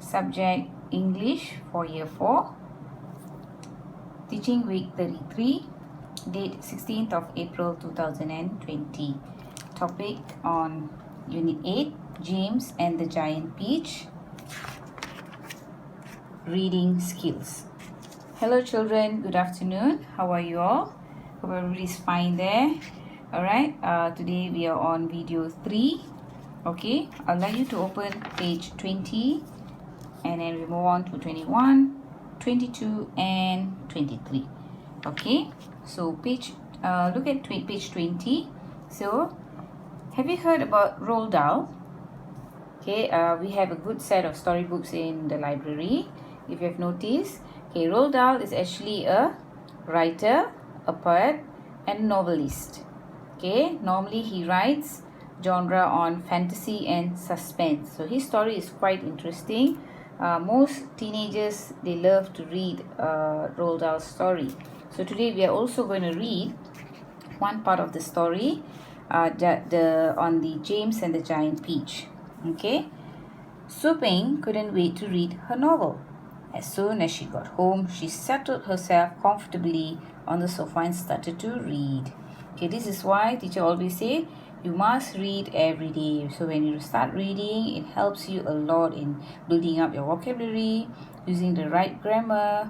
Subject English for Year 4. Teaching Week 33. Date 16th of April 2020. Topic on Unit 8, James and the Giant Peach. Reading skills. Hello children, good afternoon. How are you all? Hope everybody's fine there. Alright, today we are on video 3. Okay, I'd like you to open page 20 and then we move on to 21, 22 and 23. Okay, so look at page 20. So, have you heard about Roald Dahl? Okay, we have a good set of storybooks in the library. If you have noticed, okay, Roald Dahl is actually a writer, a poet and novelist. Okay, normally he writes genre on fantasy and suspense. So his story is quite interesting. Most teenagers, they love to read Roald Dahl's story. So today we are also going to read one part of the story on the James and the Giant Peach. Okay, Su Ping couldn't wait to read her novel. As soon as she got home, she settled herself comfortably on the sofa and started to read. Okay, this is why teacher always say you must read every day. So when you start reading, it helps you a lot in building up your vocabulary, using the right grammar,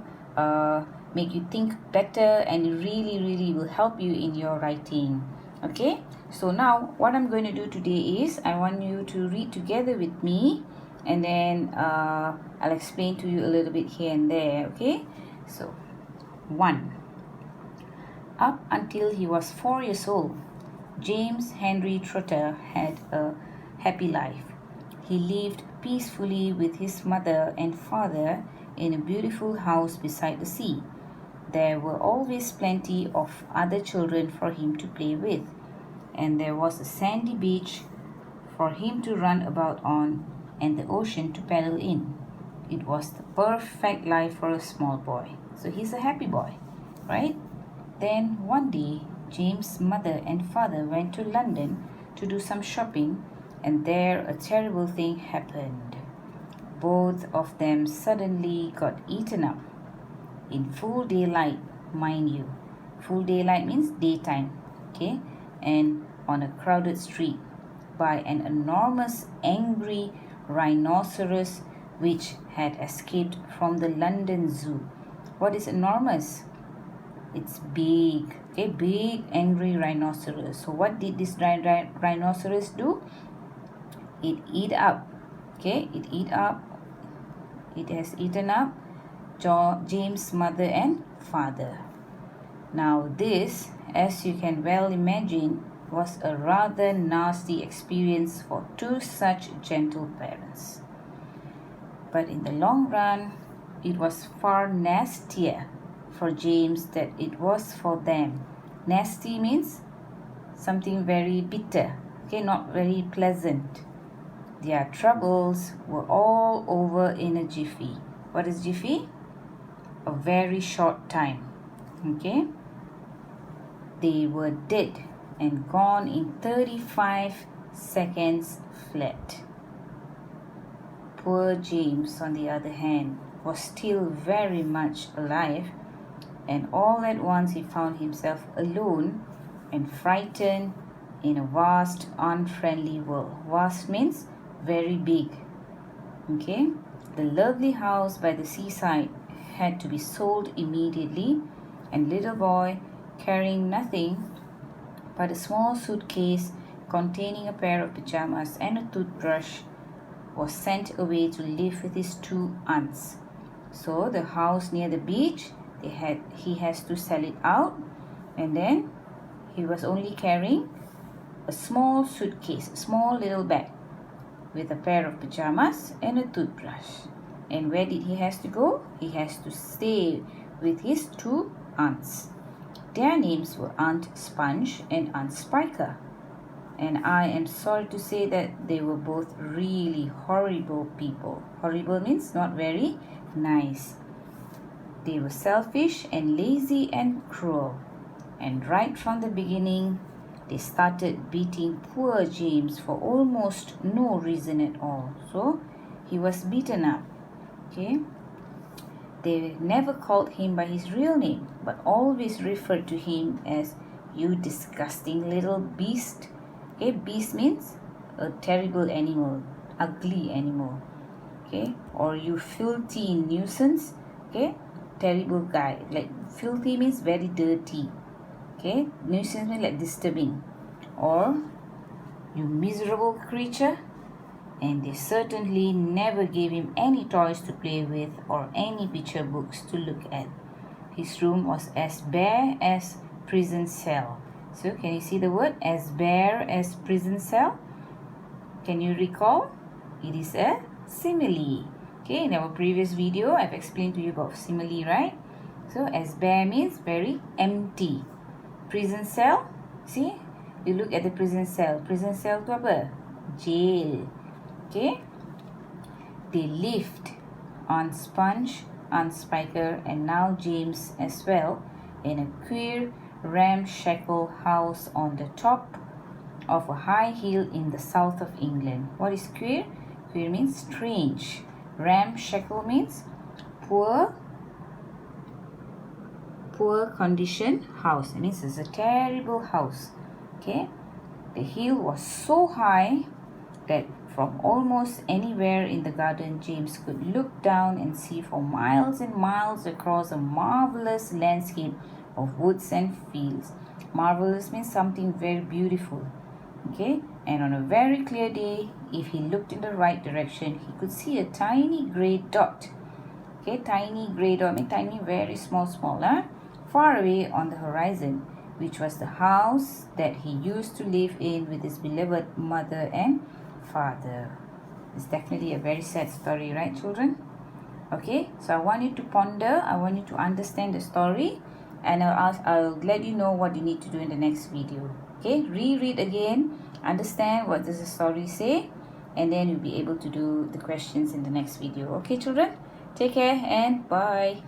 make you think better, and it really will help you in your writing. Okay, so now what I'm going to do today is I want you to read together with me, and then I'll explain to you a little bit here and there. Okay, so 1. Up until he was 4 years old, James Henry Trotter had a happy life. He lived peacefully with his mother and father in a beautiful house beside the sea. There were always plenty of other children for him to play with, and there was a sandy beach for him to run about on and the ocean to paddle in. It was the perfect life for a small boy. So he's a happy boy, right? Then one day, James' mother and father went to London to do some shopping, and there a terrible thing happened. Both of them suddenly got eaten up. In full daylight, mind you. Full daylight means daytime, okay? And on a crowded street by an enormous angry rhinoceros which had escaped from the London Zoo. What is enormous? It's big, okay? Big angry rhinoceros. So what did this rhinoceros do? It ate up, okay? It has eaten up James' mother and father. Now this, as you can well imagine, was a rather nasty experience for two such gentle parents. But in the long run, it was far nastier for James than it was for them. Nasty means something very bitter, okay, not very pleasant. Their troubles were all over in a jiffy. What is jiffy? A very short time, okay? They were dead and gone in 35 seconds flat. Poor James, on the other hand, was still very much alive, and all at once he found himself alone and frightened in a vast, unfriendly world. Vast means very big. Okay? The lovely house by the seaside had to be sold immediately, and little boy, carrying nothing but a small suitcase containing a pair of pajamas and a toothbrush, was sent away to live with his two aunts. So the house near the beach, he has to sell it out, and then he was only carrying a small suitcase, a small little bag with a pair of pajamas and a toothbrush. And where did he has to go? He has to stay with his two aunts. Their names were Aunt Sponge and Aunt Spiker. And I am sorry to say that they were both really horrible people. Horrible means not very nice. They were selfish and lazy and cruel. And right from the beginning, they started beating poor James for almost no reason at all. So he was beaten up Okay. They never called him by his real name, but always referred to him as "you disgusting little beast." Okay, beast means a terrible animal, ugly animal. Okay, or "you filthy nuisance." Okay, terrible guy. Like filthy means very dirty. Okay, nuisance means like disturbing. Or "you miserable creature." And they certainly never gave him any toys to play with or any picture books to look at. His room was as bare as prison cell. So can you see the word as bare as prison cell? Can you recall? It is a simile. Okay, in our previous video, I've explained to you about simile, right? So as bare means very empty. Prison cell, see? You look at the prison cell. Prison cell tu apa? Jail. Okay, they lived on Sponge, on Spiker, and now James as well, in a queer ramshackle house on the top of a high hill in the south of England. What is queer? Queer means strange. Ramshackle means poor condition house. It means it's a terrible house. Okay, the hill was so high that from almost anywhere in the garden, James could look down and see for miles and miles across a marvelous landscape of woods and fields. Marvelous means something very beautiful. Okay, and on a very clear day, if he looked in the right direction, he could see a tiny grey dot. Okay, tiny grey dot means tiny, very small, far away on the horizon, which was the house that he used to live in with his beloved mother and father. It's definitely a very sad story, right, children? Okay, so I want you to ponder, I want you to understand the story, and I'll let you know what you need to do in the next video. Okay, reread again, understand what does the story say, and then you'll be able to do the questions in the next video. Okay, children? Take care and bye.